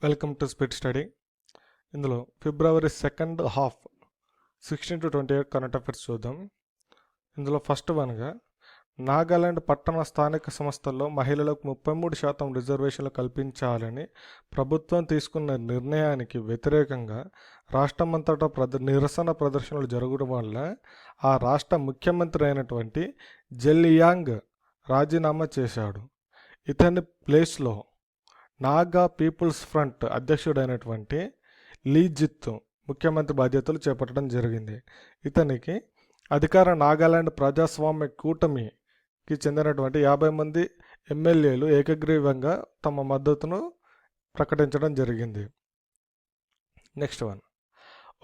Welcome to speed study. ఇందులో February second half 16 to 28 current affairs చూద్దాం. ఇందులో first వన్గా నాగాలాండ్ పట్టణ స్థానిక సంస్థల్లో మహిళలకు 33% రిజర్వేషన్లు కల్పించాలని ప్రభుత్వం తీసుకున్న నిర్ణయానికి వ్యతిరేకంగా రాష్ట్రమంతటా నిరసన ప్రదర్శనలు జరగడం వల్ల ఆ రాష్ట్ర ముఖ్యమంత్రి అయినటువంటి జెలియాంగ్ రాజీనామా చేశాడు. ఇతని ప్లేస్లో నాగా పీపుల్స్ ఫ్రంట్ అధ్యక్షుడైనటువంటి లీజిత్ ముఖ్యమంత్రి బాధ్యతలు చేపట్టడం జరిగింది. ఇతనికి అధికార నాగాలాండ్ ప్రజాస్వామ్య కూటమికి చెందినటువంటి 50 మంది ఎమ్మెల్యేలు ఏకగ్రీవంగా తమ మద్దతును ప్రకటించడం జరిగింది. నెక్స్ట్ వన్,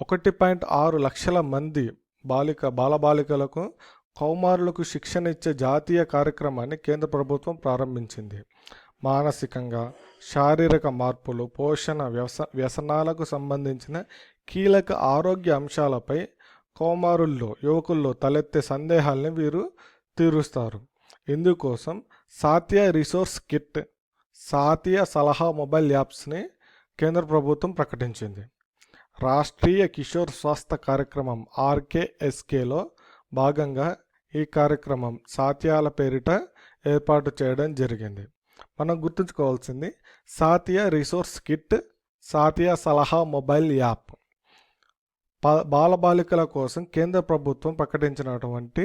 1.6 లక్షల మంది బాలబాలికలకు కౌమారులకు శిక్షణ ఇచ్చే జాతీయ కార్యక్రమాన్ని కేంద్ర ప్రభుత్వం ప్రారంభించింది. మానసికంగా శారీరక మార్పులు, పోషణ, వ్యసనాలకు సంబంధించిన కీలక ఆరోగ్య అంశాలపై కౌమారుల్లో, యువకుల్లో తలెత్తే సందేహాల్ని వీరు తీరుస్తారు. ఇందుకోసం సాతియా రిసోర్స్ కిట్, సాతియా సలహా మొబైల్ యాప్స్ని కేంద్ర ప్రభుత్వం ప్రకటించింది. రాష్ట్రీయ కిషోర్ స్వాస్థ్య కార్యక్రమం RKSKలో భాగంగా ఈ కార్యక్రమం సాతియాల పేరిట ఏర్పాటు చేయడం జరిగింది. మనం గుర్తుంచుకోవాల్సింది సాతియా రిసోర్స్ కిట్, సాతియా సలహా మొబైల్ యాప్. బాలబాలికల కోసం కేంద్ర ప్రభుత్వం ప్రకటించినటువంటి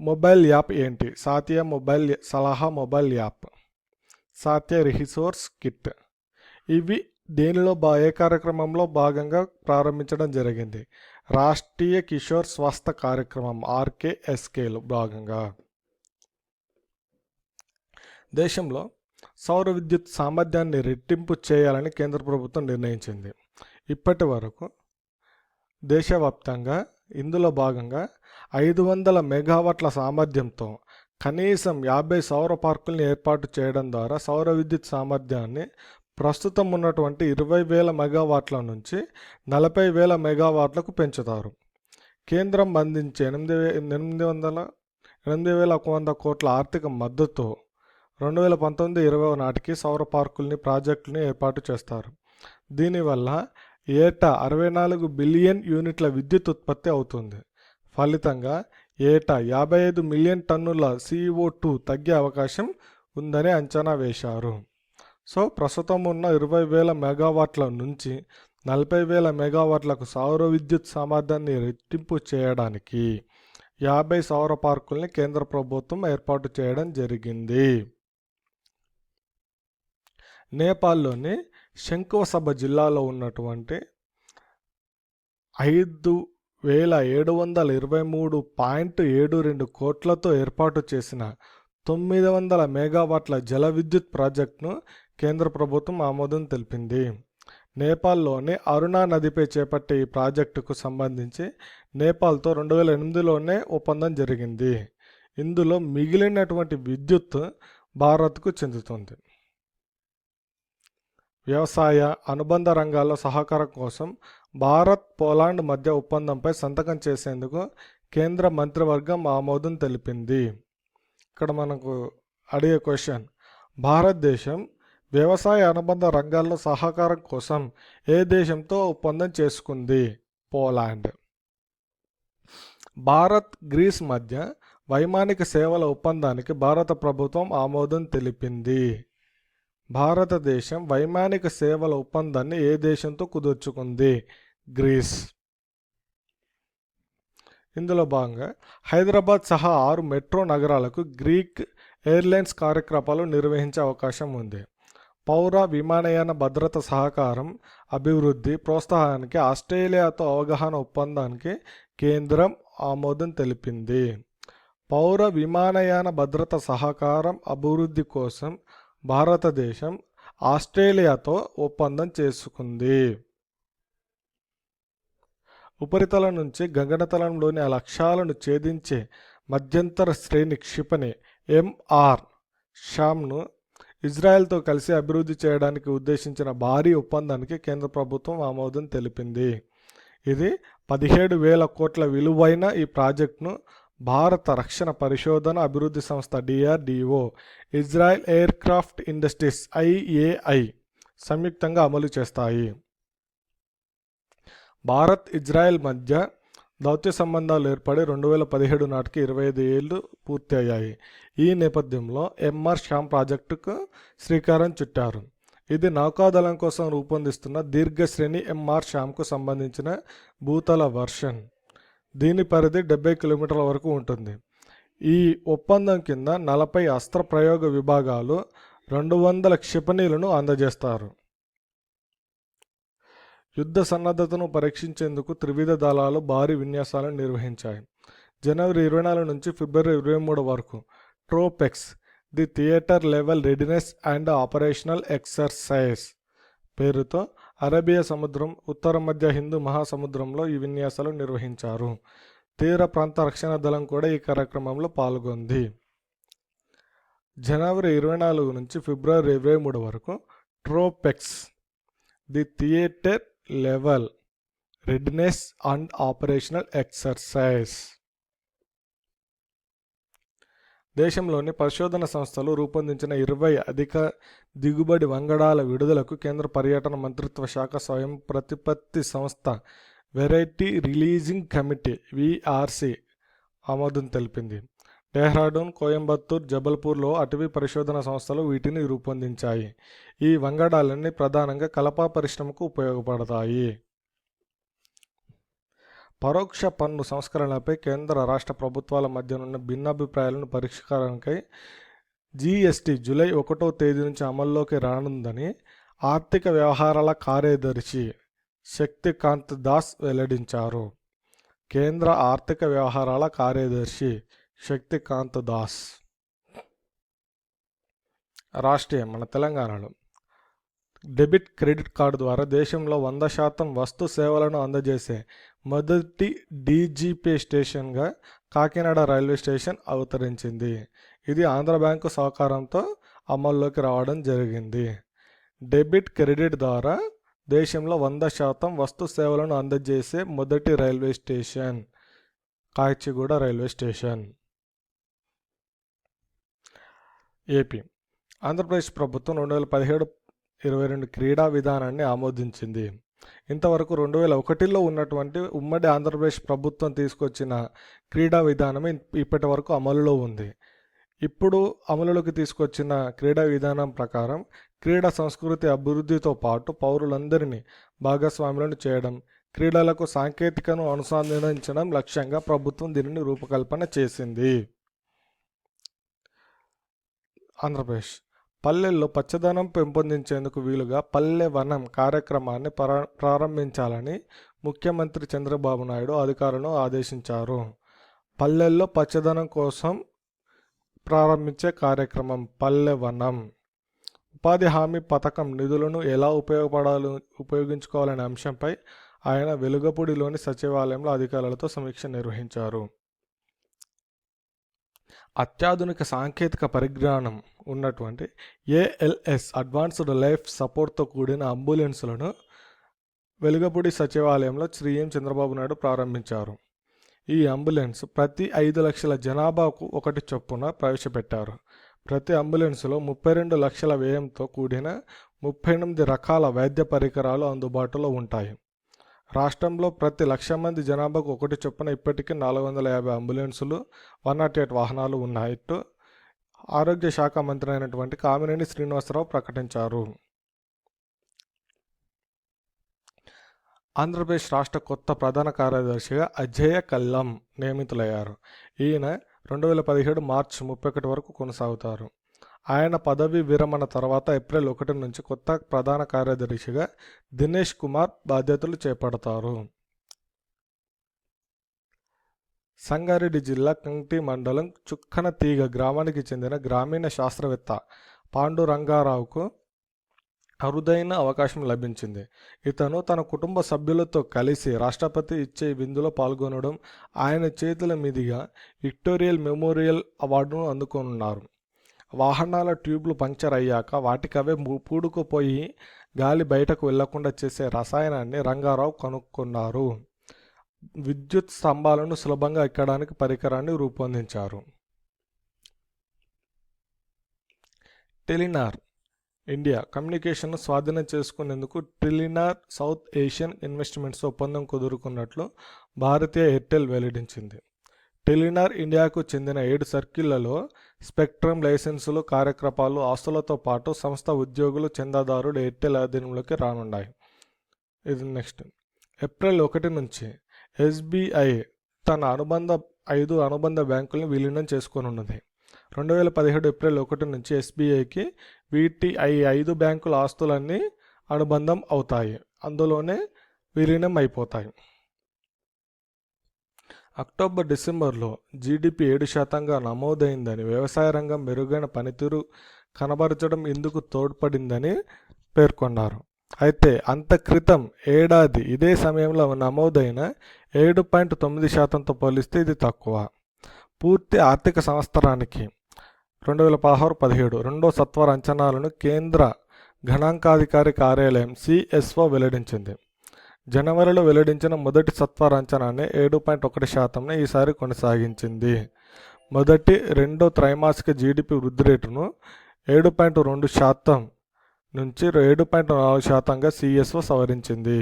మొబైల్ యాప్ ఏంటి? సాతియా సలహా మొబైల్ యాప్, సాతియా రిసోర్స్ కిట్. ఇవి దేనిలో ఏ కార్యక్రమంలో భాగంగా ప్రారంభించడం జరిగింది? రాష్ట్రీయ కిషోర్ స్వాస్థ్య కార్యక్రమం RKSKలో భాగంగా. దేశంలో సౌర విద్యుత్ సామర్థ్యాన్ని రెట్టింపు చేయాలని కేంద్ర ప్రభుత్వం నిర్ణయించింది. ఇప్పటి వరకు దేశవ్యాప్తంగా ఇందులో భాగంగా 500 మెగావాట్ల సామర్థ్యంతో కనీసం 50 సౌర పార్కుల్ని ఏర్పాటు చేయడం ద్వారా సౌర విద్యుత్ సామర్థ్యాన్ని ప్రస్తుతం ఉన్నటువంటి 20,000 మెగావాట్ల నుంచి 40,000 మెగావాట్లకు పెంచుతారు. కేంద్రం అందించే 8,100 కోట్ల ఆర్థిక మద్దతు 2019-20 నాటికి సౌర పార్కుల్ని, ప్రాజెక్టుల్ని ఏర్పాటు చేస్తారు. దీనివల్ల ఏటా 64 బిలియన్ యూనిట్ల విద్యుత్ ఉత్పత్తి అవుతుంది. ఫలితంగా ఏటా 55 మిలియన్ టన్నుల CO2 తగ్గే అవకాశం ఉందని అంచనా వేశారు. సో ప్రస్తుతం ఉన్న 20,000 మెగావాట్ల నుంచి 40,000 మెగావాట్లకు సౌర విద్యుత్ సామర్థ్యాన్ని రెట్టింపు చేయడానికి 50 సౌర పార్కుల్ని కేంద్ర ప్రభుత్వం ఏర్పాటు చేయడం జరిగింది. నేపాల్లోని శంకోసభ జిల్లాలో ఉన్నటువంటి 5,723.72 కోట్లతో ఏర్పాటు చేసిన 900 మెగావాట్ల జల విద్యుత్ ప్రాజెక్టును కేంద్ర ప్రభుత్వం ఆమోదం తెలిపింది. నేపాల్లోని అరుణా నదిపై చేపట్టే ఈ ప్రాజెక్టుకు సంబంధించి నేపాల్తో 2008లోనే ఒప్పందం జరిగింది. ఇందులో మిగిలినటువంటి విద్యుత్ భారత్కు చెందుతుంది. వ్యవసాయ అనుబంధ రంగాల్లో సహకారం కోసం భారత్, పోలాండ్ మధ్య ఒప్పందంపై సంతకం చేసేందుకు కేంద్ర మంత్రివర్గం ఆమోదం తెలిపింది. ఇక్కడ మనకు అడిగే క్వశ్చన్, భారతదేశం వ్యవసాయ అనుబంధ రంగాల్లో సహకారం కోసం ఏ దేశంతో ఒప్పందం చేసుకుంది? పోలాండ్. భారత్, గ్రీస్ మధ్య వైమానిక సేవల ఒప్పందానికి భారత ప్రభుత్వం ఆమోదం తెలిపింది. భారతదేశం వైమానిక సేవల ఒప్పందాన్ని ఏ దేశంతో కుదుర్చుకుంది? గ్రీస్. ఇందులో భాగంగా హైదరాబాద్ సహా 6 మెట్రో నగరాలకు గ్రీక్ ఎయిర్లైన్స్ కార్యక్రమాలు నిర్వహించే అవకాశం ఉంది. పౌర విమానయాన భద్రత సహకారం, అభివృద్ధి, ప్రోత్సాహానికి ఆస్ట్రేలియాతో అవగాహన ఒప్పందానికి కేంద్రం ఆమోదం తెలిపింది. పౌర విమానయాన భద్రత సహకారం, అభివృద్ధి కోసం భారతదేశం ఆస్ట్రేలియాతో ఒప్పందం చేసుకుంది. ఉపరితలం నుంచి గగనతలంలోని ఆ లక్ష్యాలను ఛేదించే మధ్యంతర శ్రేణి క్షిపణి MR-SAMను ఇజ్రాయెల్తో కలిసి అభివృద్ధి చేయడానికి ఉద్దేశించిన భారీ ఒప్పందానికి కేంద్ర ప్రభుత్వం ఆమోదం తెలిపింది. ఇది 17,000 కోట్ల విలువైన ఈ ప్రాజెక్టును భారత రక్షణ పరిశోధన అభివృద్ధి సంస్థ DRDO, Israel air craft industries IAI సంయుక్తంగా అమలు చేస్తాయి. భారత్, ఇజ్రాయెల్ మధ్య దౌత్య సంబంధాలు ఏర్పడి 2017 నాటికి 25 ఏళ్లు పూర్తి అయ్యాయి. ఈ నేపథ్యంలో ఎంఆర్ శ్యామ్ ప్రాజెక్టుకు శ్రీకారం చుట్టారు. ఇది నౌకాదళం కోసం రూపొందిస్తున్న దీర్ఘశ్రేణి ఎంఆర్ శ్యామ్కు సంబంధించిన భూతల వర్షన్. దీని పరిధి 70 కిలోమీటర్ల వరకు ఉంటుంది. ఈ ఒప్పందం కింద 40 అస్త్ర ప్రయోగ విభాగాలు, 200 క్షిపణులను అందజేస్తారు. యుద్ధ సన్నద్ధతను పరీక్షించేందుకు త్రివిధ దళాలు భారీ విన్యాసాలను నిర్వహించాయి. జనవరి 24 నుంచి ఫిబ్రవరి 23 వరకు TROPEX, the theatre level readiness and operational exercise పేరుతో అరేబియా సముద్రం, ఉత్తర మధ్య హిందూ మహాసముద్రంలో ఈ విన్యాసాలు నిర్వహించారు. తీర ప్రాంత రక్షణ దళం కూడా ఈ కార్యక్రమంలో పాల్గొంది. జనవరి 24 నుంచి ఫిబ్రవరి 23 వరకు TROPEX, the theatre level readiness and operational exercise. దేశంలోని పరిశోధన సంస్థలు రూపొందించిన 20 అధిక దిగుబడి వంగడాల విడుదలకు కేంద్ర పర్యాటన మంత్రిత్వ శాఖ స్వయం ప్రతిపత్తి సంస్థ వెరైటీ రిలీజింగ్ కమిటీ (విఆర్సి) ఆమోదం తెలిపింది. డెహ్రాడూన్, కోయంబత్తూర్, జబల్పూర్లో అటవీ పరిశోధన సంస్థలు వీటిని రూపొందించాయి. ఈ వంగడాలన్నీ ప్రధానంగా కలప పరిశ్రమకు ఉపయోగపడతాయి. పరోక్ష పన్ను సంస్కరణలపై కేంద్ర రాష్ట్ర ప్రభుత్వాల మధ్యనున్న భిన్నాభిప్రాయాలను పరిష్కారానికై జీఎస్టీ జూలై 1వ తేదీ నుంచి అమల్లోకి రానుందని ఆర్థిక వ్యవహారాల కార్యదర్శి శక్తికాంత్ దాస్ వెల్లడించారు. కేంద్ర ఆర్థిక వ్యవహారాల కార్యదర్శి శక్తికాంత్ దాస్ రాష్ట్రీయ మన తెలంగాణలో డెబిట్ క్రెడిట్ కార్డు ద్వారా దేశంలో 100% వస్తు సేవలను అందజేసే మొదటి డీజీపే స్టేషన్గా కాకినాడ రైల్వే స్టేషన్ అవతరించింది. ఇది ఆంధ్ర బ్యాంకు సహకారంతో అమల్లోకి రావడం జరిగింది. డెబిట్ క్రెడిట్ ద్వారా దేశంలో 100% వస్తు సేవలను అందజేసే మొదటి railway station Kacheguda railway station. AP Andhra Pradesh ప్రభుత్వం 2017-22 క్రీడా విధానాన్ని ఆమోదించింది. ఇంతవరకు 2001లో ఉన్నటువంటి ఉమ్మడి ఆంధ్రప్రదేశ్ ప్రభుత్వం తీసుకొచ్చిన క్రీడా విధానం ఇప్పటి వరకు అమలులో ఉంది. ఇప్పుడు అమలులోకి తీసుకొచ్చిన క్రీడా విధానం ప్రకారం క్రీడా సంస్కృతి అభివృద్ధితో పాటు పౌరులందరినీ భాగస్వాములను చేయడం, క్రీడలకు సాంకేతికను అనుసంధానించడం లక్ష్యంగా ప్రభుత్వం దీనిని రూపకల్పన చేసింది. ఆంధ్రప్రదేశ్ పల్లెల్లో పచ్చదనం పెంపొందించేందుకు వీలుగా పల్లె వనం కార్యక్రమాన్ని ప్రారంభించాలని ముఖ్యమంత్రి చంద్రబాబు నాయుడు అధికారులను ఆదేశించారు. పల్లెల్లో పచ్చదనం కోసం ప్రారంభించే కార్యక్రమం పల్లె వనం. ఉపాధి హామీ పథకం నిధులను ఎలా ఉపయోగించుకోవాలనే అంశంపై ఆయన వెలుగపూడిలోని సచివాలయంలో అధికారులతో సమీక్ష నిర్వహించారు. అత్యాధునిక సాంకేతిక పరిజ్ఞానం ఉన్నటువంటి ఏఎల్ఎస్ అడ్వాన్స్డ్ లైఫ్ సపోర్ట్తో కూడిన అంబులెన్సులను వెలుగపూడి సచివాలయంలో శ్రీ చంద్రబాబు నాయుడు ప్రారంభించారు. ఈ అంబులెన్స్ ప్రతి 5 లక్షల జనాభాకు ఒకటి చొప్పున ప్రవేశపెట్టారు. ప్రతి అంబులెన్సులో 32 లక్షల వ్యయంతో కూడిన 38 రకాల వైద్య పరికరాలు అందుబాటులో ఉంటాయి. రాష్ట్రంలో ప్రతి 1,00,000 మంది జనాభాకు ఒకటి చొప్పున ఇప్పటికీ 450 అంబులెన్సులు, 108 వాహనాలు ఉన్నట్టు ఆరోగ్య శాఖ మంత్రి అయినటువంటి కామినేని శ్రీనివాసరావు ప్రకటించారు. ఆంధ్రప్రదేశ్ రాష్ట్ర కొత్త ప్రధాన కార్యదర్శిగా అజేయ కల్లం నియమితులయ్యారు. ఈయన 2017 మార్చి 31 వరకు కొనసాగుతారు. ఆయన పదవీ విరమణ తర్వాత ఏప్రిల్ 1 నుంచి కొత్త ప్రధాన కార్యదర్శిగా దినేష్ కుమార్ బాధ్యతలు చేపడతారు. సంగారెడ్డి జిల్లా కంటి మండలం చుక్కనతీగ గ్రామానికి చెందిన గ్రామీణ శాస్త్రవేత్త పాండురంగారావుకు అరుదైన అవకాశం లభించింది. ఇతను తన కుటుంబ సభ్యులతో కలిసి రాష్ట్రపతి ఇచ్చే విందులో పాల్గొనడం, ఆయన చేతుల మీదుగా విక్టోరియల్ మెమోరియల్ అవార్డును అందుకోనున్నారు. వాహనాల ట్యూబ్లు పంక్చర్ అయ్యాక వాటికవే పూడుకుపోయి గాలి బయటకు వెళ్లకుండా చేసే రసాయనాన్ని రంగారావు కనుక్కున్నారు. విద్యుత్ స్తంభాలను సులభంగా ఎక్కడానికి పరికరాన్ని రూపొందించారు. టెలినార్ ఇండియా కమ్యూనికేషన్ను స్వాధీనం చేసుకునేందుకు టెలినార్ సౌత్ ఏషియన్ ఇన్వెస్ట్మెంట్స్ ఒప్పందం కుదురుకున్నట్లు భారతీయ ఎయిర్టెల్ వెల్లడించింది. టెలినార్ ఇండియాకు చెందిన 7 సర్కిళ్లలో స్పెక్ట్రమ్ లైసెన్సులు, కార్యకలాపాలు, ఆస్తులతో పాటు సంస్థ ఉద్యోగులు, చందాదారుడు ఎయిర్టెల్ ఆధీనంలోకి రానున్నాయి. ఇది నెక్స్ట్. ఏప్రిల్ 1 నుంచి ఎస్బీఐ తన 5 అనుబంధ బ్యాంకులను విలీనం చేసుకోనున్నది. 2017 ఏప్రిల్ 1 నుంచి ఎస్బీఐకి వీటి 5 బ్యాంకుల ఆస్తులన్నీ అనుబంధం అవుతాయి, అందులోనే విలీనం అయిపోతాయి. అక్టోబర్ డిసెంబర్లో జీడిపి 7% నమోదైందని, వ్యవసాయ రంగం మెరుగైన పనితీరు కనబరచడం ఇందుకు తోడ్పడిందని పేర్కొన్నారు. అయితే అంత క్రితం ఏడాది ఇదే సమయంలో నమోదైన 7.9%తో పోలిస్తే ఇది తక్కువ. పూర్తి ఆర్థిక సంవత్సరానికి 2016-17 రెండో సత్వర అంచనాలను కేంద్ర గణాంకాధికారి కార్యాలయం సిఎస్ఓ వెల్లడించింది. జనవరిలో వెల్లడించిన మొదటి సత్వర అంచనానే 7.1%ను ఈసారి కొనసాగించింది. రెండో త్రైమాసిక జీడిపి వృద్ధి రేటును 7.2% నుంచి 7.4%గా సిఎస్ఓ సవరించింది.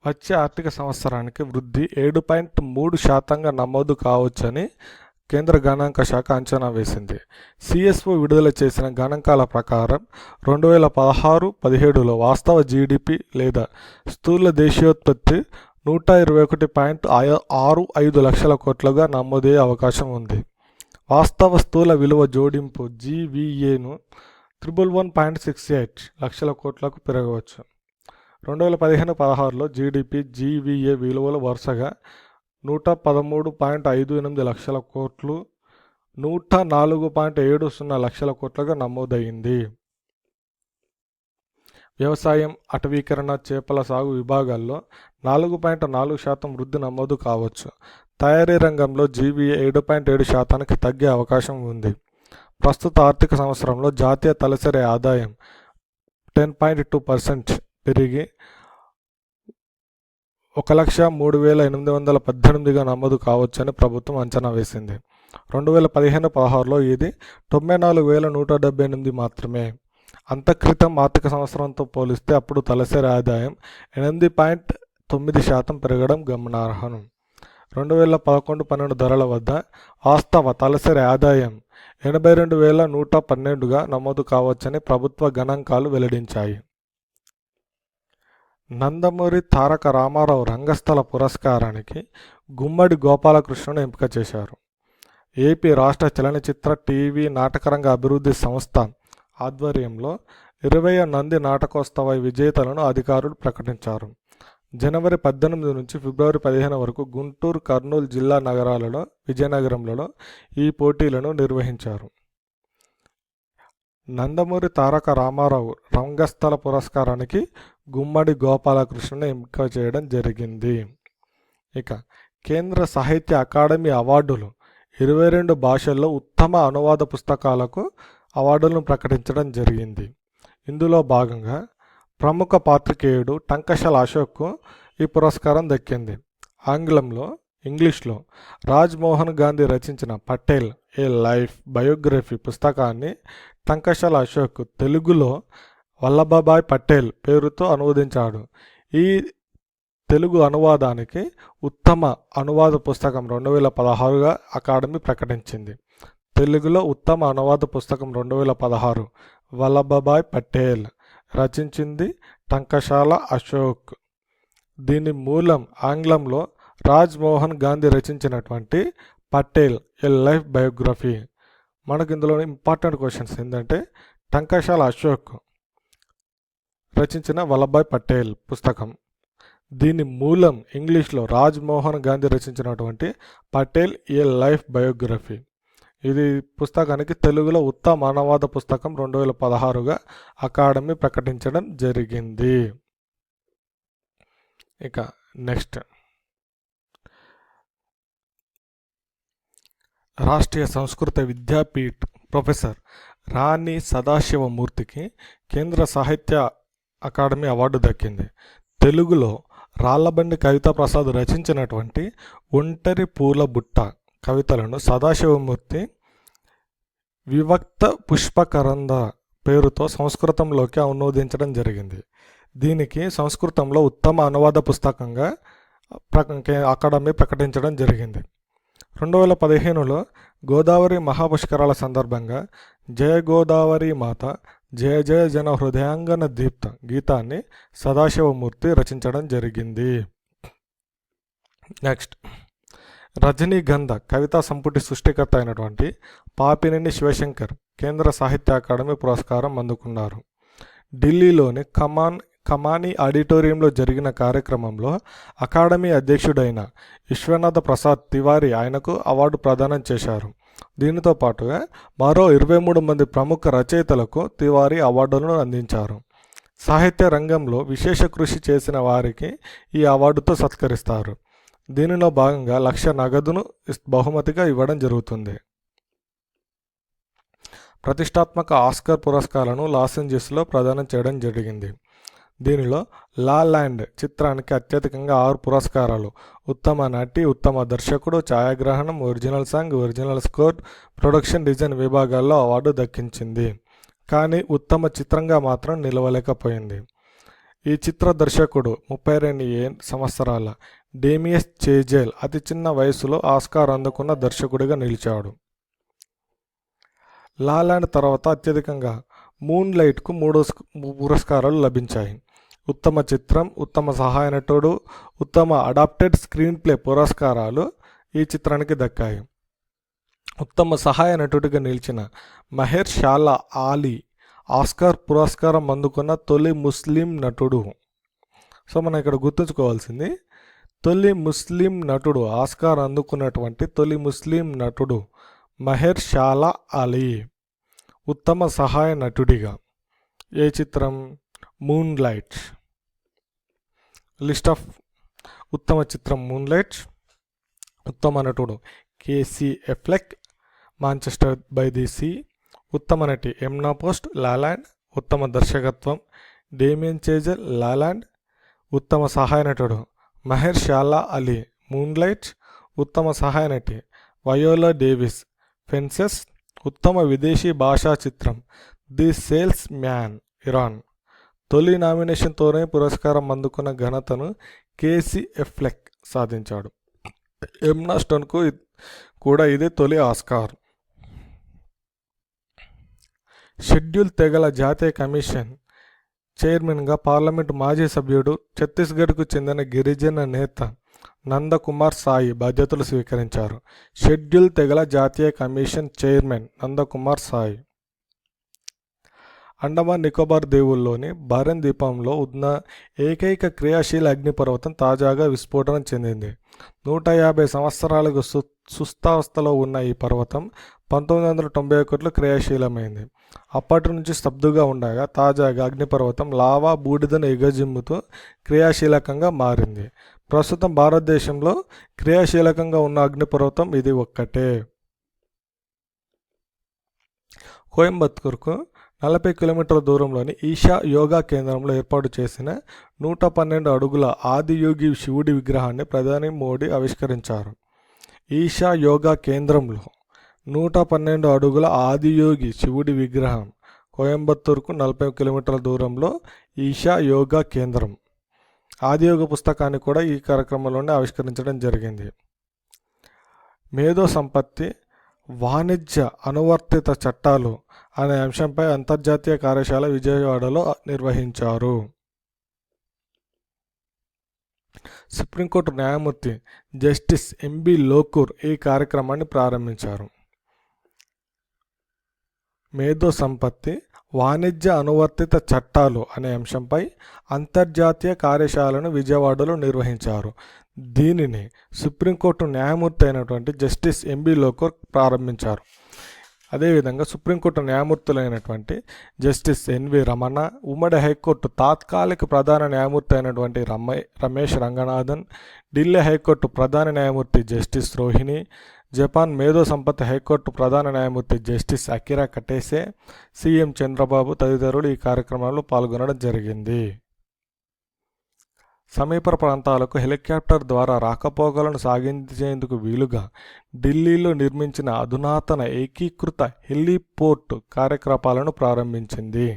వచ్చే ఆర్థిక సంవత్సరానికి వృద్ధి 7.3%గా నమోదు కావచ్చని కేంద్ర గణాంక శాఖ అంచనా వేసింది. సిఎస్ఓ విడుదల చేసిన గణాంకాల ప్రకారం 2016-17లో వాస్తవ జీడిపి లేదా స్థూల దేశీయోత్పత్తి 121.65 లక్షల కోట్లుగా నమోదయ్యే అవకాశం ఉంది. వాస్తవ స్థూల విలువ జోడింపు జీవీఏను 111.68 లక్షల కోట్లకు పెరగవచ్చు. 2015-16లో జీడిపి, జీవీఏ విలువలు వరుసగా 113.58 లక్షల కోట్లు, 104.70 లక్షల కోట్లుగా నమోదయ్యింది. వ్యవసాయం, అటవీకరణ, చేపల సాగు విభాగాల్లో 4.4% వృద్ధి నమోదు కావచ్చు. తయారీ రంగంలో జీవీఏ 7.7%కి తగ్గే అవకాశం ఉంది. ప్రస్తుత ఆర్థిక సంవత్సరంలో జాతీయ తలసరి ఆదాయం 10.2% పెరిగి 1,03,818గా నమోదు కావచ్చని ప్రభుత్వం అంచనా వేసింది. 2015-16లో ఇది 94,178 మాత్రమే. అంతక్రితం ఆర్థిక సంవత్సరంతో పోలిస్తే అప్పుడు తలసరి ఆదాయం 8.9% పెరగడం గమనార్హం. 2011-12 ధరల వద్ద వాస్తవ తలసరి ఆదాయం 82,112గా నమోదు కావచ్చని ప్రభుత్వ గణాంకాలు వెల్లడించాయి. నందమూరి తారక రామారావు రంగస్థల పురస్కారానికి గుమ్మడి గోపాలకృష్ణను ఎంపిక చేశారు. ఏపీ రాష్ట్ర చలనచిత్ర, టీవీ, నాటకరంగ అభివృద్ధి సంస్థ ఆధ్వర్యంలో 20వ నంది నాటకోత్సవ విజేతలను అధికారులు ప్రకటించారు. జనవరి 18 నుంచి ఫిబ్రవరి 15 వరకు గుంటూరు, కర్నూలు జిల్లా నగరాలలో, విజయనగరంలో ఈ పోటీలను నిర్వహించారు. నందమూరి తారక రామారావు రంగస్థల పురస్కారానికి గుమ్మడి గోపాలకృష్ణను ఎంపిక చేయడం జరిగింది. ఇక కేంద్ర సాహిత్య అకాడమీ అవార్డులు 22 భాషల్లో ఉత్తమ అనువాద పుస్తకాలకు అవార్డులను ప్రకటించడం జరిగింది. ఇందులో భాగంగా ప్రముఖ పాత్రికేయుడు టంకశాల అశోక్కు ఈ పురస్కారం దక్కింది. ఇంగ్లీష్లో రాజ్మోహన్ గాంధీ రచించిన పటేల్ ఏ లైఫ్ బయోగ్రఫీ పుస్తకాన్ని టంకశాల అశోక్ తెలుగులో వల్లభభాయ్ పటేల్ పేరుతో అనువదించాడు. ఈ తెలుగు అనువాదానికి ఉత్తమ అనువాద పుస్తకం 2016గా అకాడమీ ప్రకటించింది. తెలుగులో ఉత్తమ అనువాద పుస్తకం 2016 వల్లభభాయ్ పటేల్, రచించింది టంకశాల అశోక్. దీని మూలం ఆంగ్లంలో రాజ్మోహన్ గాంధీ రచించినటువంటి పటేల్ ఏ లైఫ్ బయోగ్రఫీ. మనకు ఇందులో ఇంపార్టెంట్ క్వశ్చన్స్ ఏంటంటే టంకశాల అశోక్ రచించిన వల్లభాయ్ పటేల్ పుస్తకం, దీని మూలం ఇంగ్లీష్లో రాజ్మోహన్ గాంధీ రచించినటువంటి పటేల్ ఏ లైఫ్ బయోగ్రఫీ. ఇది పుస్తకానికి తెలుగులో ఉత్తమ అనువాద పుస్తకం 2016గా అకాడమీ ప్రకటించడం జరిగింది. ఇక నెక్స్ట్, రాష్ట్రీయ సంస్కృత విద్యాపీఠ్ ప్రొఫెసర్ రాణి సదాశివమూర్తికి కేంద్ర సాహిత్య అకాడమీ అవార్డు దక్కింది. తెలుగులో రాళ్లబండి కవితాప్రసాద్ రచించినటువంటి ఒంటరి పూల బుట్ట కవితలను సదాశివమూర్తి వివక్త పుష్పకరంద పేరుతో సంస్కృతంలోకి అనువదించడం జరిగింది. దీనికి సంస్కృతంలో ఉత్తమ అనువాద పుస్తకంగా అకాడమీ ప్రకటించడం జరిగింది. 2015లో గోదావరి మహాపుష్కరాల సందర్భంగా జయ గోదావరి మాత జయ జయ జన హృదయాంగన దీప్త గీతాన్ని సదాశివమూర్తి రచించడం జరిగింది. నెక్స్ట్, రజనీగంధ కవితా సంపుటి సృష్టికర్త అయినటువంటి పాపినేని శివశంకర్ కేంద్ర సాహిత్య అకాడమీ పురస్కారం అందుకున్నారు. ఢిల్లీలోని కమానీ ఆడిటోరియంలో జరిగిన కార్యక్రమంలో అకాడమీ అధ్యక్షుడైన విశ్వనాథ ప్రసాద్ తివారీ ఆయనకు అవార్డు ప్రదానం చేశారు. దీనితో పాటుగా మరో 23 మంది ప్రముఖ రచయితలకు తివారీ అవార్డులను అందించారు. సాహిత్య రంగంలో విశేష కృషి చేసిన వారికి ఈ అవార్డుతో సత్కరిస్తారు. దీనిలో భాగంగా 1,00,000 నగదును బహుమతిగా ఇవ్వడం జరుగుతుంది. ప్రతిష్టాత్మక ఆస్కార్ పురస్కారాలను లాస్ ఏంజల్స్లో ప్రదానం చేయడం జరిగింది. దీనిలో లా ల్యాండ్ చిత్రానికి అత్యధికంగా 6 పురస్కారాలు, ఉత్తమ నటి, ఉత్తమ దర్శకుడు, ఛాయాగ్రహణం, original song, original score, production design విభాగాల్లో అవార్డు దక్కించింది. కానీ ఉత్తమ చిత్రంగా మాత్రం నిలవలేకపోయింది. ఈ చిత్ర దర్శకుడు 32 సంవత్సరాల డేమియన్ చేజేల్ అతి చిన్న వయసులో ఆస్కార్ అందుకున్న దర్శకుడిగా నిలిచాడు. లా ల్యాండ్ తర్వాత అత్యధికంగా మూన్ లైట్కు 3 పురస్కారాలు లభించాయి. ఉత్తమ చిత్రం, ఉత్తమ సహాయ నటుడు, ఉత్తమ అడాప్టెడ్ స్క్రీన్ ప్లే పురస్కారాలు ఈ చిత్రానికి దక్కాయి. ఉత్తమ సహాయ నటుడిగా నిలిచిన మహేర్షాలా ఆలీ ఆస్కార్ పురస్కారం అందుకున్న తొలి ముస్లిం నటుడు. సో మనం ఇక్కడ గుర్తుంచుకోవాల్సింది, తొలి ముస్లిం నటుడు, ఆస్కార్ అందుకున్నటువంటి తొలి ముస్లిం నటుడు మహేర్షాలా ఆలీ. ఉత్తమ సహాయ నటుడిగా ఏ చిత్రం? Moon light. లిస్ట్ ఆఫ్ ఉత్తమ చిత్రం మూన్ లైట్. ఉత్తమ నటుడు Casey Affleck, Manchester by the sea. ఉత్తమ నటి ఎమ్నా పోస్ట్, లా ల్యాండ్. ఉత్తమ దర్శకత్వం డేమియన్ చేజల్, లా ల్యాండ్. ఉత్తమ సహాయ నటుడు మహేర్షాలా అలీ, మూన్ లైట్. ఉత్తమ సహాయ నటి వయోలా డేవిస్, ఫెన్సెస్. ఉత్తమ విదేశీ భాషా చిత్రం ది సేల్స్ మ్యాన్, ఇరాన్. తొలి నామినేషన్తోనే పురస్కారం అందుకున్న ఘనతను కేసీ ఎఫ్లెక్ సాధించాడు. ఎమ్నా స్టోన్కు కూడా ఇదే తొలి ఆస్కార్. షెడ్యూల్ తెగల జాతీయ కమిషన్ చైర్మన్గా పార్లమెంటు మాజీ సభ్యుడు, ఛత్తీస్గఢ్కు చెందిన గిరిజన నేత నందకుమార్ సాయి బాధ్యతలు స్వీకరించారు. షెడ్యూల్ తెగల జాతీయ కమిషన్ చైర్మన్ నందకుమార్ సాయి. అండమాన్ నికోబార్ దీవుల్లోని బారెన్ ద్వీపంలో ఉన్న ఏకైక క్రియాశీల అగ్నిపర్వతం తాజాగా విస్ఫోటనం చెందింది. 150 సంవత్సరాలకు సుస్థావస్థలో ఉన్న ఈ పర్వతం 1991లో క్రియాశీలమైంది. అప్పటి నుంచి స్తబ్దుగా ఉండగా తాజాగా అగ్నిపర్వతం లావా బూడిదను ఎగజిమ్ముతూ క్రియాశీలకంగా మారింది. ప్రస్తుతం భారతదేశంలో క్రియాశీలకంగా ఉన్న అగ్నిపర్వతం ఇది ఒక్కటే. కోయంబత్తూర్కు 40 కిలోమీటర్ల దూరంలోని ఈషా యోగా కేంద్రంలో ఏర్పాటు చేసిన 112 అడుగుల ఆదియోగి శివుడి విగ్రహాన్ని ప్రధాని మోడీ ఆవిష్కరించారు. ఈషా యోగా కేంద్రంలో 112 అడుగుల ఆదియోగి శివుడి విగ్రహం కోయంబత్తూర్కు 40 కిలోమీటర్ల దూరంలో ఈషా యోగా కేంద్రం. ఆదియోగ పుస్తకాన్ని కూడా ఈ కార్యక్రమంలోనే ఆవిష్కరించడం జరిగింది. మేధో సంపత్తి, వాణిజ్య అనువర్తిత చట్టాలు అనే అంశంపై అంతర్జాతీయ కార్యశాల విజయవాడలో నిర్వహించారు. సుప్రీంకోర్టు న్యాయమూర్తి జస్టిస్ ఎంబి లోకూర్ ఈ కార్యక్రమాన్ని ప్రారంభించారు. మేధో సంపత్తి, వాణిజ్య అనువర్తిత చట్టాలు అనే అంశంపై అంతర్జాతీయ కార్యశాలను విజయవాడలో నిర్వహించారు. దీనిని సుప్రీంకోర్టు న్యాయమూర్తి అయినటువంటి జస్టిస్ ఎంబి లోకూర్ ప్రారంభించారు. అదేవిధంగా సుప్రీంకోర్టు న్యాయమూర్తులైనటువంటి జస్టిస్ ఎన్వి రమణ, ఉమ్మడి హైకోర్టు తాత్కాలిక ప్రధాన న్యాయమూర్తి అయినటువంటి రమేష్ రంగనాథన్, ఢిల్లీ హైకోర్టు ప్రధాన న్యాయమూర్తి జస్టిస్ రోహిణి, జపాన్ మేధో సంపత్తి హైకోర్టు ప్రధాన న్యాయమూర్తి జస్టిస్ అకిరా కటేసే, సీఎం చంద్రబాబు తదితరులు ఈ కార్యక్రమంలో పాల్గొనడం జరిగింది. సమీప ప్రాంతాలకు హెలికాప్టర్ ద్వారా రాకపోకలను సాగించేందుకు వీలుగా ఢిల్లీలో నిర్మించిన అధునాతన ఏకీకృత హెలిపోర్ట్ కార్యకలాపాలను ప్రారంభించింది.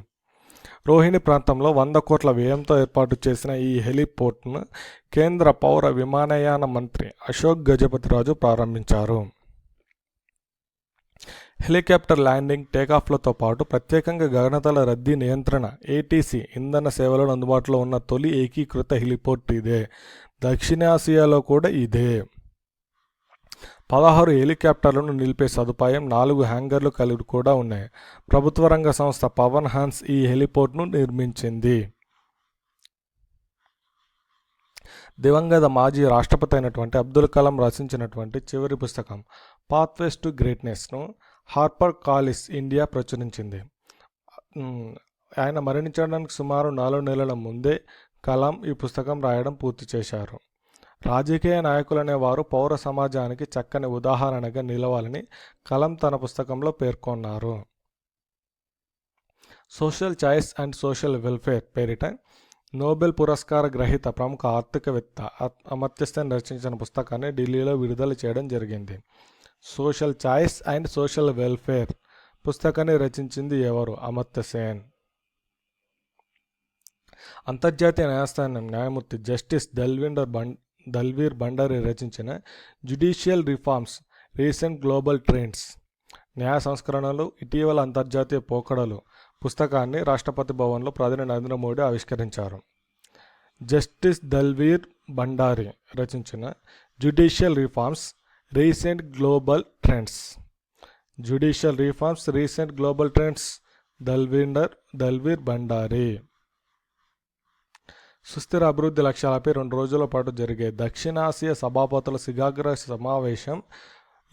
రోహిణి ప్రాంతంలో 100 కోట్ల వ్యయంతో ఏర్పాటు చేసిన ఈ హెలిపోర్ట్ను కేంద్ర పౌర విమానయాన మంత్రి అశోక్ గజపతిరాజు ప్రారంభించారు. హెలికాప్టర్ ల్యాండింగ్, టేకాఫ్లతో పాటు ప్రత్యేకంగా గగనతల రద్దీ నియంత్రణ ఏటీసీ ఇంధన సేవలను అందుబాటులో ఉన్న తొలి ఏకీకృత హెలిపోర్ట్ ఇదే. దక్షిణాసియాలో కూడా ఇదే. 16 హెలికాప్టర్లను నిలిపే సదుపాయం, 4 హ్యాంగర్లు కలిగి కూడా ఉన్నాయి. ప్రభుత్వ రంగ సంస్థ పవన్ హన్స్ ఈ హెలిపోర్ట్ను నిర్మించింది. దివంగత మాజీ రాష్ట్రపతి అయినటువంటి అబ్దుల్ కలాం రచించినటువంటి చివరి పుస్తకం పాత్వేస్ టు గ్రేట్నెస్ను హార్పర్ కాలిస్ ఇండియా ప్రచురించింది. ఆయన మరణించడానికి సుమారు 4 నెలల ముందే కలాం ఈ పుస్తకం రాయడం పూర్తి చేశారు. రాజకీయ నాయకులనేవారు పౌర సమాజానికి చక్కని ఉదాహరణగా నిలవాలని కలాం తన పుస్తకంలో పేర్కొన్నారు. Social choice and social welfare పేరిట నోబెల్ పురస్కార గ్రహీత ప్రముఖ ఆర్థికవేత్త అమర్త్య సేన్ రచించిన పుస్తకాన్ని ఢిల్లీలో విడుదల చేయడం జరిగింది. Social choice and social welfare పుస్తకాన్ని రచించింది ఎవరు? అమర్త్య సేన్. అంతర్జాతీయ న్యాయస్థానం న్యాయమూర్తి జస్టిస్ దల్వీర్ భండారి రచించిన judicial reforms recent global trends, న్యాయ సంస్కరణలు ఇటీవల అంతర్జాతీయ పోకడలు పుస్తకాన్ని రాష్ట్రపతి భవన్లో ప్రధాని నరేంద్ర మోడీ ఆవిష్కరించారు. జస్టిస్ దల్వీర్ భండారి రచించిన judicial reforms recent global trends, judicial reforms recent global trends, Dalveer Bhandari. సుస్థిర అభివృద్ధి లక్ష్యాలపై 2 రోజుల పాటు జరిగే దక్షిణాసియా సభాపతుల శిఖరాగ్ర సమావేశం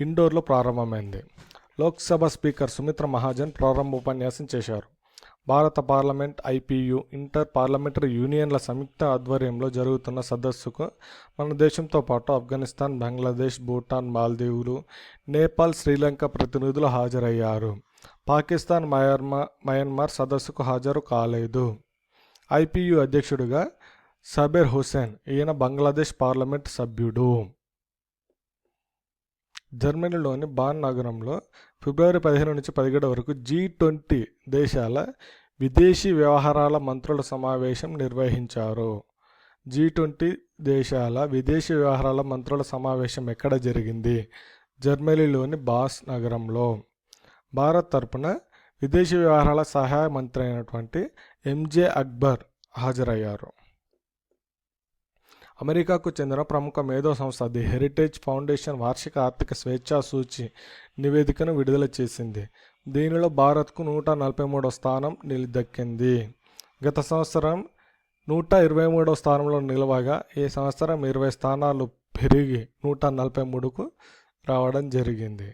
ఇండోర్లో ప్రారంభమైంది. లోక్సభ స్పీకర్ సుమిత్ర మహాజన్ ప్రారంభోపన్యాసం చేశారు. భారత పార్లమెంట్, ఐపీయూ, ఇంటర్ పార్లమెంటరీ యూనియన్ల సంయుక్త ఆధ్వర్యంలో జరుగుతున్న సదస్సుకు మన దేశంతో పాటు ఆఫ్ఘనిస్తాన్, బంగ్లాదేశ్, భూటాన్, మాల్దీవులు, నేపాల్, శ్రీలంక ప్రతినిధులు హాజరయ్యారు. పాకిస్తాన్, మయన్మార్ సదస్సుకు హాజరు కాలేదు. ఐపీయూ అధ్యక్షుడిగా సబీర్ హుసేన్, ఈయన బంగ్లాదేశ్ పార్లమెంట్ సభ్యుడు. జర్మనీలోని బాన్ నగరంలో ఫిబ్రవరి 15 నుంచి 17 వరకు G20 దేశాల విదేశీ వ్యవహారాల మంత్రుల సమావేశం నిర్వహించారు. G20 దేశాల విదేశీ వ్యవహారాల మంత్రుల సమావేశం ఎక్కడ జరిగింది? జర్మనీలోని బాస్ నగరంలో. భారత్ తరపున విదేశీ వ్యవహారాల సహాయ మంత్రి అయినటువంటి ఎంజే అక్బర్ హాజరయ్యారు. అమెరికాకు చెందిన ప్రముఖ మేధో సంస్థ ది హెరిటేజ్ ఫౌండేషన్ వార్షిక ఆర్థిక స్వేచ్ఛా సూచి నివేదికను విడుదల చేసింది. దీనిలో భారత్కు 143వ స్థానం దక్కింది. గత సంవత్సరం 123వ స్థానంలో నిలవగా ఈ సంవత్సరం 20 స్థానాలు పెరిగి 143కు రావడం జరిగింది.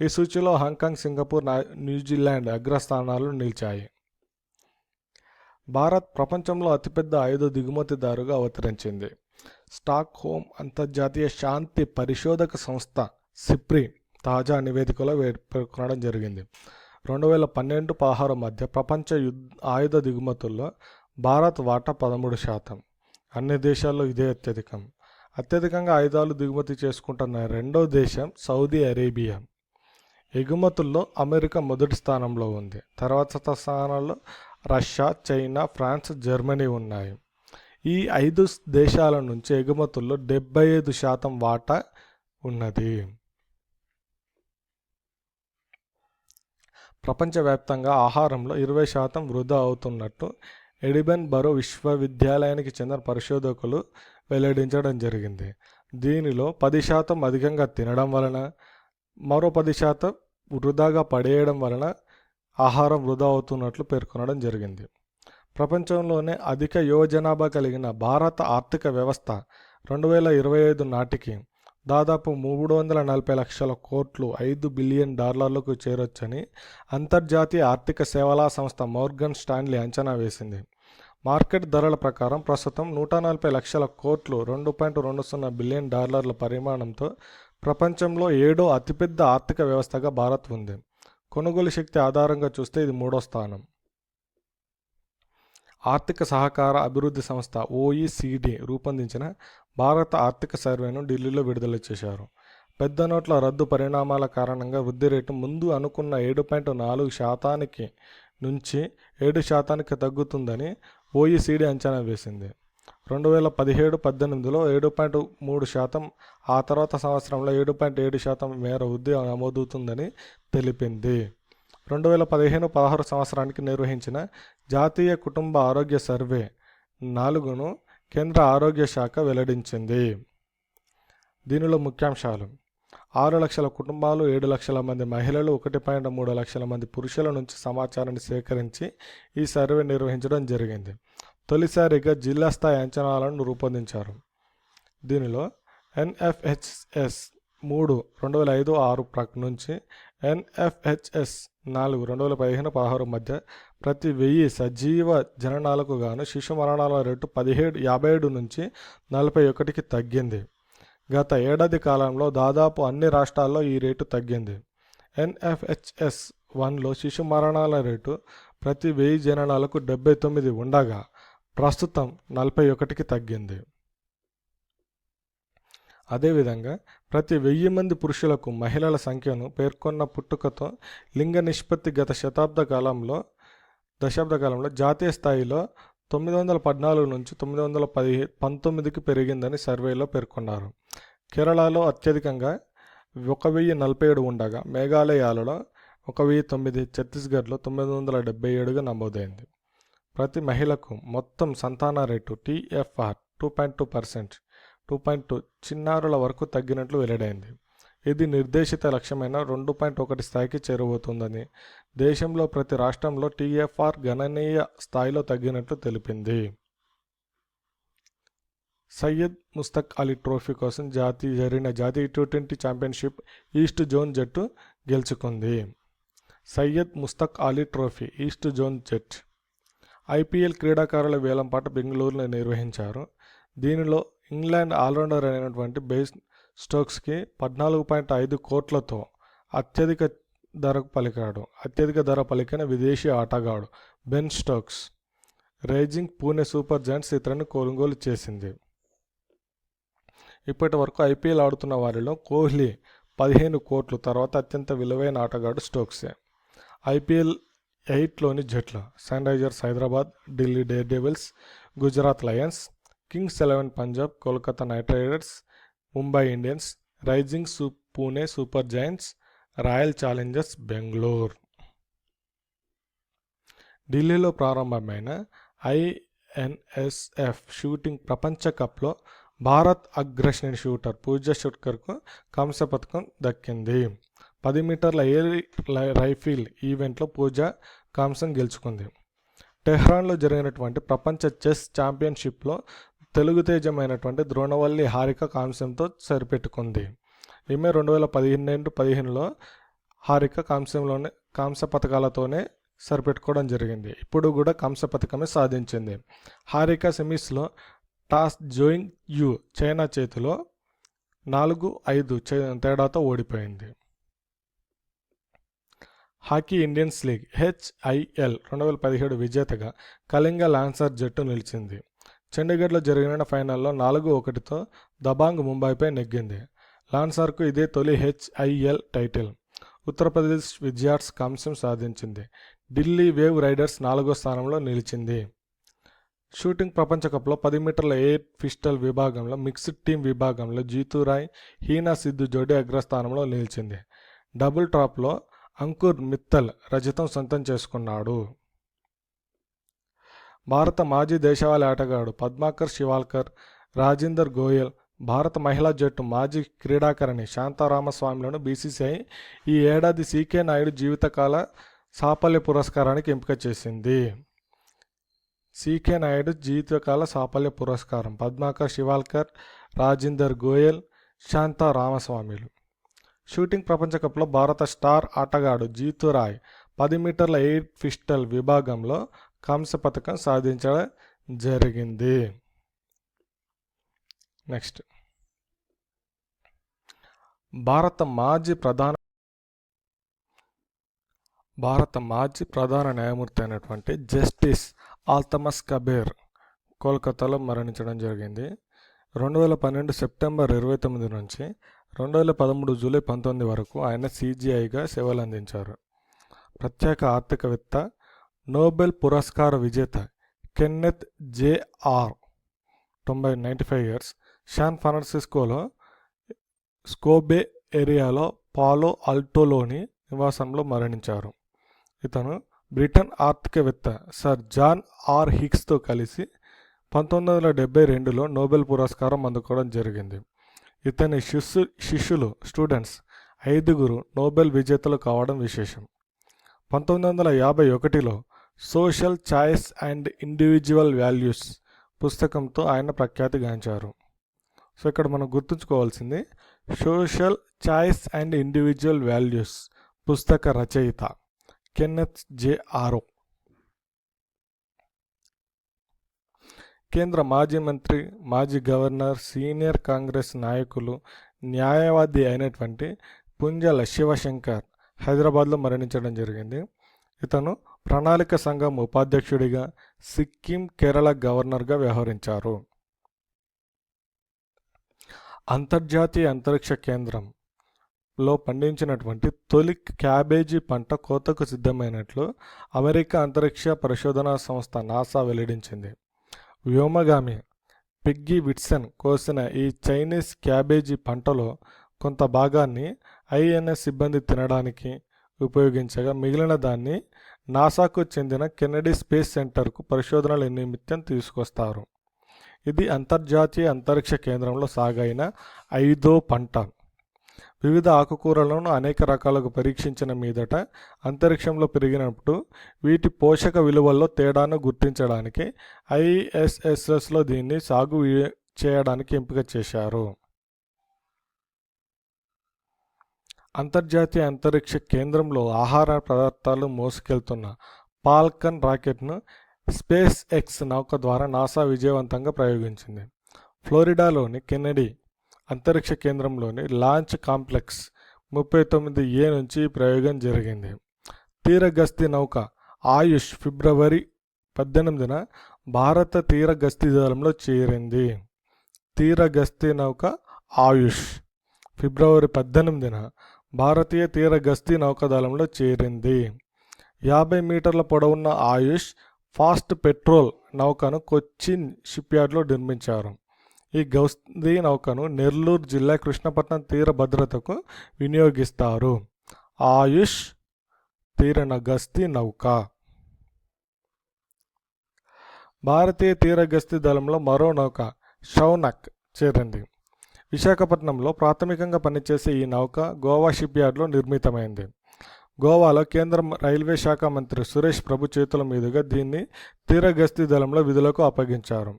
ఈ సూచీలో హాంకాంగ్, సింగపూర్, న్యూజిలాండ్ అగ్రస్థానాలు నిలిచాయి. భారత్ ప్రపంచంలో అతిపెద్ద ఆయుధ దిగుమతిదారుగా అవతరించింది. స్టాక్ హోమ్ అంతర్జాతీయ శాంతి పరిశోధక సంస్థ సిప్రి తాజా నివేదికలో పేర్కొనడం జరిగింది. 2012-16 మధ్య ప్రపంచ ఆయుధ దిగుమతుల్లో భారత్ వాటా 13%. అన్ని దేశాల్లో ఇదే అత్యధికంగా ఆయుధాలు దిగుమతి చేసుకుంటున్న రెండో దేశం సౌదీ అరేబియా. ఎగుమతుల్లో అమెరికా మొదటి స్థానంలో ఉంది. తర్వాత స్థానాల్లో రష్యా, చైనా, ఫ్రాన్స్, జర్మనీ ఉన్నాయి. ఈ 5 దేశాల నుంచి ఎగుమతుల్లో 75% వాటా ఉన్నది. ప్రపంచవ్యాప్తంగా ఆహారంలో 20% వృధా అవుతున్నట్టు ఎడిబన్ బరో విశ్వవిద్యాలయానికి చెందిన పరిశోధకులు వెల్లడించడం జరిగింది. దీనిలో 10% అధికంగా తినడం వలన, మరో 10% వృధాగా పడేయడం వలన ఆహారం వృధా అవుతున్నట్లు పేర్కొనడం జరిగింది. ప్రపంచంలోనే అధిక యువ జనాభా కలిగిన భారత ఆర్థిక వ్యవస్థ 2025 నాటికి దాదాపు 340 లక్షల కోట్లు $5 బిలియన్ చేరొచ్చని అంతర్జాతీయ ఆర్థిక సేవల సంస్థ మోర్గన్ స్టాన్లీ అంచనా వేసింది. మార్కెట్ ధరల ప్రకారం ప్రస్తుతం 140 లక్షల కోట్లు $2.20 బిలియన్ పరిమాణంతో ప్రపంచంలో 7వ అతిపెద్ద ఆర్థిక వ్యవస్థగా భారత్ ఉంది. కొనుగోలు శక్తి ఆధారంగా చూస్తే ఇది 3వ స్థానం. ఆర్థిక సహకార అభివృద్ధి సంస్థ ఓఈసిడి రూపొందించిన భారత ఆర్థిక సర్వేను ఢిల్లీలో విడుదల చేశారు. పెద్ద నోట్ల రద్దు పరిణామాల కారణంగా వృద్ధి రేటు ముందు అనుకున్న 7.4% నుంచి 7% తగ్గుతుందని ఓఈసిడి అంచనా వేసింది. 2017-18లో 7.3%, ఆ తర్వాత సంవత్సరంలో 7.7% మేర వృద్ధి నమోదవుతుందని తెలిపింది. 2015-16 సంవత్సరానికి నిర్వహించిన జాతీయ కుటుంబ ఆరోగ్య సర్వే 4ను కేంద్ర ఆరోగ్య శాఖ వెల్లడించింది. దీనిలో ముఖ్యాంశాలు: 6 లక్షల కుటుంబాలు, 7 లక్షల మంది మహిళలు, 1.3 లక్షల మంది పురుషుల నుంచి సమాచారాన్ని సేకరించి ఈ సర్వే నిర్వహించడం జరిగింది. తొలిసారిగా జిల్లా స్థాయి అంచనాలను రూపొందించారు. దీనిలో ఎన్ఎఫ్హెచ్ఎస్ 3 2005-6 నుంచి ఎన్ఎఫ్హెచ్ఎస్ 4 2015-16 మధ్య ప్రతి 1000 సజీవ జననాలకు గాను శిశు మరణాల రేటు 57 నుంచి 41కి తగ్గింది. గత ఏడాది కాలంలో దాదాపు అన్ని రాష్ట్రాల్లో ఈ రేటు తగ్గింది. ఎన్ఎఫ్హెచ్ఎస్ 1లో శిశు మరణాల రేటు ప్రతి 1000 జననాలకు 79 ఉండగా ప్రస్తుతం 41కి తగ్గింది. అదేవిధంగా ప్రతి 1000 మంది పురుషులకు మహిళల సంఖ్యను పేర్కొన్న పుట్టుకతో లింగ నిష్పత్తి గత దశాబ్ద కాలంలో జాతీయ స్థాయిలో 914 నుంచి 919కి పెరిగిందని సర్వేలో పేర్కొన్నారు. కేరళలో అత్యధికంగా 1047 ఉండగా మేఘాలయాలలో 1009, ఛత్తీస్గఢ్లో 977గా నమోదైంది. ప్రతి మహిళకు మొత్తం సంతాన రేటు టీఎఫ్ఆర్ 2.2%, 2.2 చిన్నారుల వరకు తగ్గినట్లు వెల్లడైంది. ఇది నిర్దేశిత లక్ష్యమైన 2.1 స్థాయికి చేరువవుతుందని, దేశంలో ప్రతి రాష్ట్రంలో టీఎఫ్ఆర్ గణనీయ స్థాయిలో తగ్గినట్లు తెలిపింది. సయ్యద్ ముస్తక్ అలీ ట్రోఫీ కోసం జరిగిన జాతీయ T20 ఛాంపియన్షిప్ ఈస్ట్ జోన్ జట్టు గెలుచుకుంది. Syed Mushtaq Ali trophy East Zone జట్ ఐపీఎల్ క్రీడాకారుల వేలంపాట బెంగళూరులో నిర్వహించారు. దీనిలో ఇంగ్లాండ్ ఆల్రౌండర్ అయినటువంటి బెన్ స్టోక్స్కి 14.5 కోట్లతో అత్యధిక ధర పలికిన విదేశీ ఆటగాడు Ben Stokes. Rising Pune Super Giants ఇతరుని కొనుగోలు చేసింది. ఇప్పటి వరకు ఐపీఎల్ ఆడుతున్న వారిలో కోహ్లీ 15 కోట్లు, తర్వాత అత్యంత విలువైన ఆటగాడు స్టోక్సే. ఐపీఎల్ 8లోని జట్లు: Sunrisers Hyderabad, Delhi Daredevils, Gujarat Lions, Kings 11 Punjab, Kolkata Knight Riders, Mumbai Indians, Rising Pune Super Giants, Royal Challengers Bengaluru. ఢిల్లీలో ప్రారంభమైన ఐఎన్ఎస్ఎఫ్ షూటింగ్ ప్రపంచ కప్లో భారత్ అగ్రశ్రేణి షూటర్ పూజా షుట్కర్కు కాంస్య పథకం దక్కింది. 10 మీటర్ల ఎయిర్ రైఫిల్ ఈవెంట్లో పూజా కాంస్యం గెలుచుకుంది. టెహ్రాన్లో జరిగినటువంటి ప్రపంచ చెస్ ఛాంపియన్షిప్లో తెలుగు తేజమైనటువంటి ద్రోణవల్లి హారిక కాంస్యంతో సరిపెట్టుకుంది. ఈమె 2012-15లో హారిక కాంస్య పథకాలతోనే సరిపెట్టుకోవడం జరిగింది. ఇప్పుడు కూడా కాంస్య పథకమే సాధించింది. హారిక సెమీస్లో టాస్ జోయింగ్ యు చైనా చేతిలో 4-5 తేడాతో ఓడిపోయింది. హాకీ ఇండియన్స్ లీగ్ హెచ్ఐఎల్ 2017 విజేతగా కళింగ లాన్సర్ జట్టు నిలిచింది. చండీగఢ్లో జరిగిన ఫైనల్లో 4-1తో దబాంగ్ ముంబైపై నెగ్గింది. లాన్సర్కు ఇదే తొలి హెచ్ఐఎల్ టైటిల్. ఉత్తరప్రదేశ్ విజయార్ట్స్ కాంస్యం సాధించింది. ఢిల్లీ వేవ్ రైడర్స్ 4వ స్థానంలో నిలిచింది. షూటింగ్ ప్రపంచ కప్లో 10 మీటర్ల ఎయిర్ పిస్టల్ విభాగంలో మిక్స్డ్ టీమ్ విభాగంలో జీతురాయ్, హీనా సిద్ధు జోడీ అగ్రస్థానంలో నిలిచింది. డబుల్ ట్రాప్లో అంకుర్ మిత్తల్ రజతం సొంతం చేసుకున్నాడు. భారత మాజీ దేశవాళీ ఆటగాడు పద్మాకర్ శివాల్కర్, రాజీందర్ గోయల్ భారత మహిళా జట్టు మాజీ క్రీడాకారిణి శాంతారామస్వామిలను బీసీసీఐ ఈ ఏడాది సీకే నాయుడు జీవితకాల సాఫల్య పురస్కారానికి ఎంపిక చేసింది. సీకే నాయుడు జీవితకాల సాఫల్య పురస్కారం పద్మాకర్ శివాల్కర్, రాజీందర్ గోయల్, శాంతా రామస్వామిలు. షూటింగ్ ప్రపంచ కప్లో భారత స్టార్ ఆటగాడు జీతురాయ్ 10 మీటర్ల ఎయిర్ పిస్టల్ విభాగంలో కాంస్య పథకం సాధించడం జరిగింది. నెక్స్ట్, భారత మాజీ భారత మాజీ ప్రధాన న్యాయమూర్తి అయినటువంటి జస్టిస్ ఆల్తమస్ కబీర్ కోల్కతాలో మరణించడం జరిగింది. 2012 సెప్టెంబర్ 29 నుంచి 2013 జూలై 19 వరకు ఆయన సిజిఐగా సేవలందించారు. ప్రత్యేక ఆర్థికవేత్త, నోబెల్ పురస్కార విజేత కెన్నెత్ జే.ఆర్. 95 ఇయర్స్ శాన్ ఫ్రాన్సిస్కోలో స్కోబే ఏరియాలో పాలో ఆల్టోలోని నివాసంలో మరణించారు. ఇతను బ్రిటన్ ఆర్థికవేత్త సర్ జాన్ ఆర్ హిక్స్తో కలిసి 1972లో నోబెల్ పురస్కారం అందుకోవడం జరిగింది. ఇతని శిష్యులు స్టూడెంట్స్ 5 నోబెల్ విజేతలు కావడం విశేషం. 1951లో social choice and individual values పుస్తకంతో ఆయన ప్రఖ్యాతిగాంచారు. సో ఇక్కడ మనం గుర్తుంచుకోవాల్సింది social choice and individual values పుస్తక రచయిత కెన్నెత్ జే.ఆర్. కేంద్ర మాజీ మంత్రి, మాజీ గవర్నర్, సీనియర్ కాంగ్రెస్ నాయకులు, న్యాయవాది అయినటువంటి పుంజల శివశంకర్ హైదరాబాద్లో మరణించడం జరిగింది. ఇతను ప్రణాళిక సంఘం ఉపాధ్యక్షుడిగా, సిక్కిం, కేరళ గవర్నర్గా వ్యవహరించారు. అంతర్జాతీయ అంతరిక్ష కేంద్రంలో పండించినటువంటి తొలి క్యాబేజీ పంట కోతకు సిద్ధమైనట్లు అమెరికా అంతరిక్ష పరిశోధనా సంస్థ నాసా వెల్లడించింది. వ్యోమగామి పిగ్గీ విట్సన్ కోసిన ఈ చైనీస్ క్యాబేజీ పంటలో కొంత భాగాన్ని ఐఎన్ఎస్ సిబ్బంది తినడానికి ఉపయోగించగా మిగిలిన దాన్ని నాసాకు చెందిన కెనడీ స్పేస్ సెంటర్కు పరిశోధనల నిమిత్తం తీసుకొస్తారు. ఇది అంతర్జాతీయ అంతరిక్ష కేంద్రంలో సాగైన 5వ పంట. వివిధ ఆకుకూరలను అనేక రకాలకు పరీక్షించిన మీదట అంతరిక్షంలో పెరిగినప్పుడు వీటి పోషక విలువల్లో తేడాను గుర్తించడానికి ఐఎస్ఎస్ఎస్లో దీన్ని సాగు చేయడానికి ఎంపిక చేశారు. అంతర్జాతీయ అంతరిక్ష కేంద్రంలో ఆహార పదార్థాలు మోసుకెళ్తున్న ఫాల్కన్ రాకెట్ను స్పేస్ ఎక్స్ నౌక ద్వారా నాసా విజయవంతంగా ప్రయోగించింది. ఫ్లోరిడాలోని కెనడీ అంతరిక్ష కేంద్రంలోని లాంచ్ కాంప్లెక్స్ 39A నుంచి ఈ ప్రయోగం జరిగింది. తీరగస్తీ నౌక ఆయుష్ ఫిబ్రవరి 18న భారత తీర గస్తీ దళంలో చేరింది. తీరగస్తీ నౌక ఆయుష్ ఫిబ్రవరి 18న భారతీయ తీర గస్తీ నౌకాదళంలో చేరింది. 50 మీటర్ల పొడవున్న ఆయుష్ ఫాస్ట్ పెట్రోల్ నౌకను కొచ్చిన్ షిప్యార్డ్లో నిర్మించారు. ఈ గస్తీ నౌకను నెల్లూరు జిల్లా కృష్ణపట్నం తీర భద్రతకు వినియోగిస్తారు. ఆయుష్ తీర గస్తీ నౌక. భారతీయ తీర గస్తీ దళంలో మరో నౌక షౌనక్ చేరింది. విశాఖపట్నంలో ప్రాథమికంగా పనిచేసే ఈ నౌక గోవా షిప్యార్డ్లో నిర్మితమైంది. గోవాలో కేంద్ర రైల్వే శాఖ మంత్రి సురేష్ ప్రభు చేతుల మీదుగా దీన్ని తీరగస్తీ దళంలో విధులకు అప్పగించారు.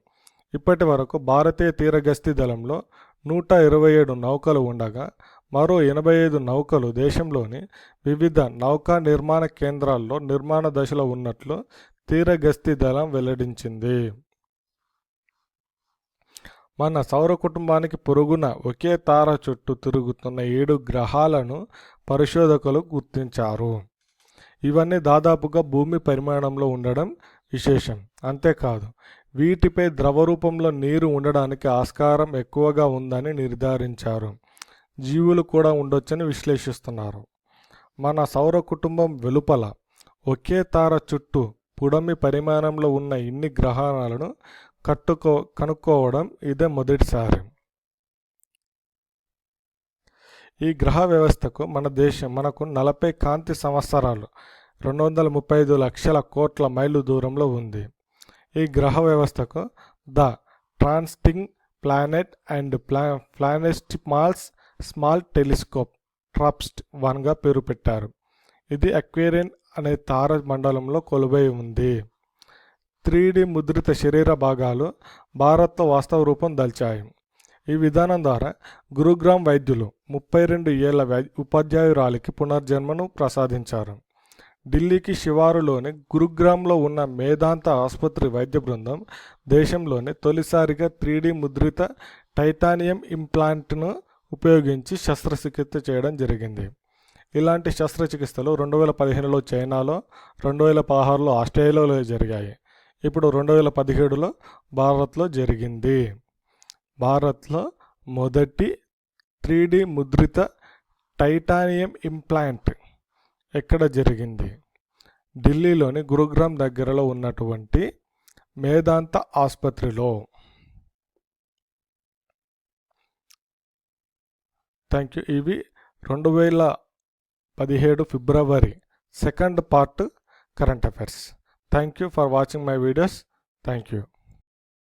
ఇప్పటి వరకు భారతీయ తీరగస్తీ దళంలో 127 నౌకలు ఉండగా మరో 85 నౌకలు దేశంలోని వివిధ నౌకా నిర్మాణ కేంద్రాల్లో నిర్మాణ దశలో ఉన్నట్లు తీరగస్తీ దళం వెల్లడించింది. మన సౌర కుటుంబానికి పొరుగున ఒకే తార చుట్టూ తిరుగుతున్న 7 గ్రహాలను పరిశోధకులు గుర్తించారు. ఇవన్నీ దాదాపుగా భూమి పరిమాణంలో ఉండడం విశేషం. అంతేకాదు వీటిపై ద్రవ రూపంలో నీరు ఉండడానికి ఆస్కారం ఎక్కువగా ఉందని నిర్ధారించారు. జీవులు కూడా ఉండొచ్చని విశ్లేషిస్తున్నారు. మన సౌర కుటుంబం వెలుపల ఒకే తార చుట్టూ పుడమి పరిమాణంలో ఉన్న ఇన్ని గ్రహాలను కనుక్కోవడం ఇదే మొదటిసారి. ఈ గ్రహ వ్యవస్థకు మనకు 40 కాంతి సంవత్సరాలు 235 లక్షల కోట్ల మైళ్ళు దూరంలో ఉంది. ఈ గ్రహ వ్యవస్థకు the transiting planet and planetesimals small telescope TRAPST-1గా పేరు పెట్టారు. ఇది అక్వేరియన్ అనే తార మండలంలో కొలువై ఉంది. 3D ముద్రిత శరీర భాగాలు భారత్లో వాస్తవ రూపం దాల్చాయి. ఈ విధానం ద్వారా గురుగ్రామ్ వైద్యులు 32 ఏళ్ల ఉపాధ్యాయురాలికి పునర్జన్మను ప్రసాదించారు. ఢిల్లీకి శివారులోని గురుగ్రామ్లో ఉన్న మేధాంత ఆసుపత్రి వైద్య బృందం దేశంలోనే తొలిసారిగా 3D ముద్రిత టైటానియం ఇంప్లాంట్ను ఉపయోగించి శస్త్రచికిత్స చేయడం జరిగింది. ఇలాంటి శస్త్రచికిత్సలు 2015లో చైనాలో, 2016లో ఆస్ట్రేలియాలో జరిగాయి. ఇప్పుడు 2017లో భారత్లో జరిగింది. భారత్లో మొదటి 3D ముద్రిత టైటానియం ఇంప్లాంట్ ఎక్కడ జరిగింది? ఢిల్లీలోని గురుగ్రామ్ దగ్గరలో ఉన్నటువంటి మేదాంత ఆసుపత్రిలో. Thank you. ఇవి 2017 February second part current affairs. Thank you for watching my videos. Thank you.